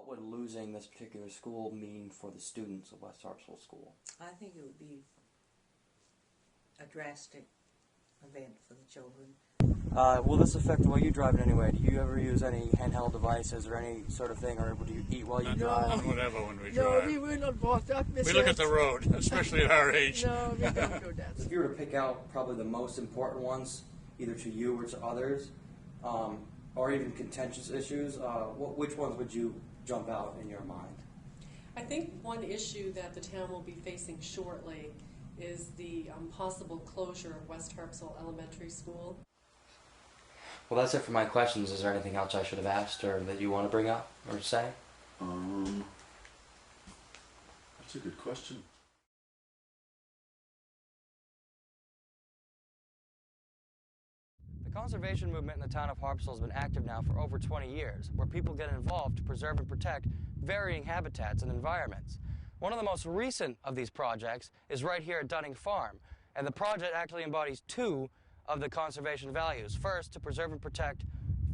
What would losing this particular school mean for the students of West Hartsville School? I think it would be a drastic event for the children. Will this affect the way you drive in any way? Do you ever use any handheld devices or any sort of thing, or do you eat while you drive? No, whatever when we No, drive. we will not walk that. We look at the road, especially at our age. No, we don't do that. If you were to pick out probably the most important ones, either to you or to others, or even contentious issues, which ones would you jump out in your mind? I think one issue that the town will be facing shortly is the possible closure of West Hartsville Elementary School. Well, that's it for my questions. Is there anything else I should have asked or that you want to bring up or say? That's a good question. The conservation movement in the town of Harpswell has been active now for over 20 years, where people get involved to preserve and protect varying habitats and environments. One of the most recent of these projects is right here at Dunning Farm, and the project actually embodies two of the conservation values. First, to preserve and protect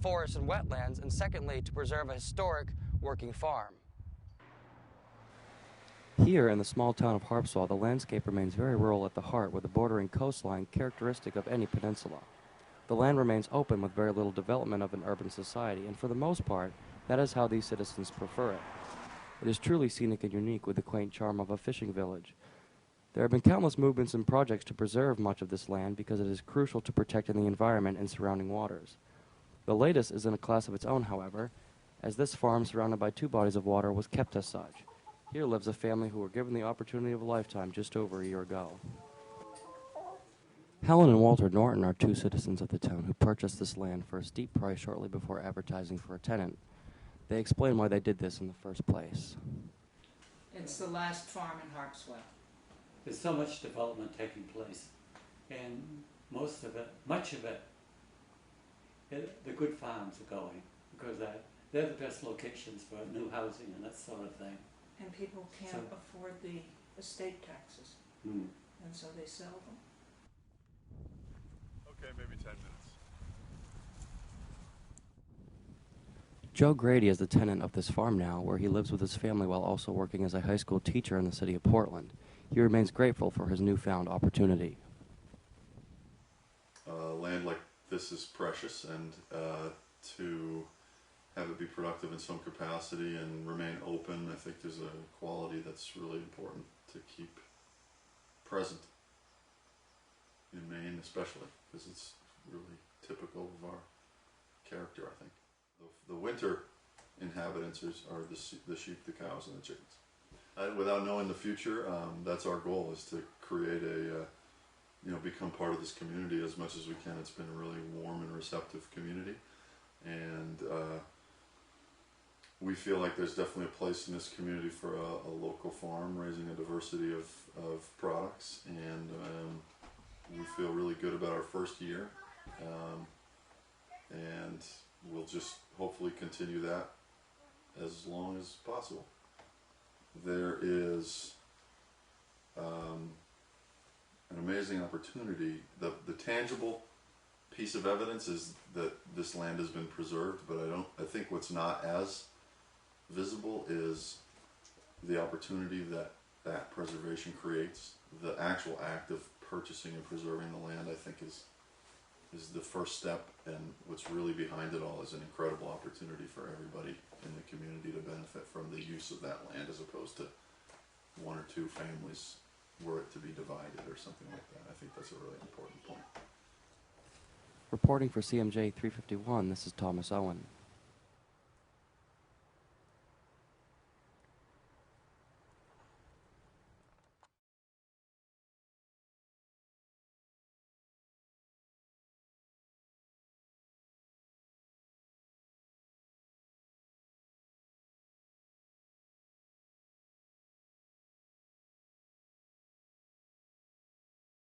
forests and wetlands, and secondly, to preserve a historic working farm. Here in the small town of Harpswell, the landscape remains very rural at the heart, with a bordering coastline characteristic of any peninsula. The land remains open with very little development of an urban society, and for the most part, that is how these citizens prefer it. It is truly scenic and unique, with the quaint charm of a fishing village. There have been countless movements and projects to preserve much of this land because it is crucial to protecting the environment and surrounding waters. The latest is in a class of its own, however, as this farm, surrounded by two bodies of water, was kept as such. Here lives a family who were given the opportunity of a lifetime just over a year ago. Helen and Walter Norton are two citizens of the town who purchased this land for a steep price shortly before advertising for a tenant. They explain why they did this in the first place. It's the last farm in Harpswell. There's so much development taking place, and most of it, much of it, the good farms are going, because they're the best locations for new housing and that sort of thing. And people can't afford the estate taxes, and so they sell them. Okay, maybe 10 minutes. Joe Grady is the tenant of this farm now, where he lives with his family while also working as a high school teacher in the city of Portland. He remains grateful for his newfound opportunity. Land like this is precious, and to have it be productive in some capacity and remain open, I think there's a quality that's really important to keep present in Maine, especially because it's really typical of our character, I think. The winter inhabitants are the sheep, the cows, and the chickens. Without knowing the future, that's our goal, is to create become part of this community as much as we can. It's been a really warm and receptive community, and we feel like there's definitely a place in this community for a local farm raising a diversity of products, and we feel really good about our first year, and we'll just hopefully continue that as long as possible. There is an amazing opportunity. The tangible piece of evidence is that this land has been preserved, but I think what's not as visible is the opportunity that preservation creates. The actual act of purchasing and preserving the land, I think, is the first step, and what's really behind it all is an incredible opportunity for everybody in the community to benefit from the use of that land, as opposed to one or two families were it to be divided or something like that. I think that's a really important point. Reporting for CMJ 351, this is Thomas Owen.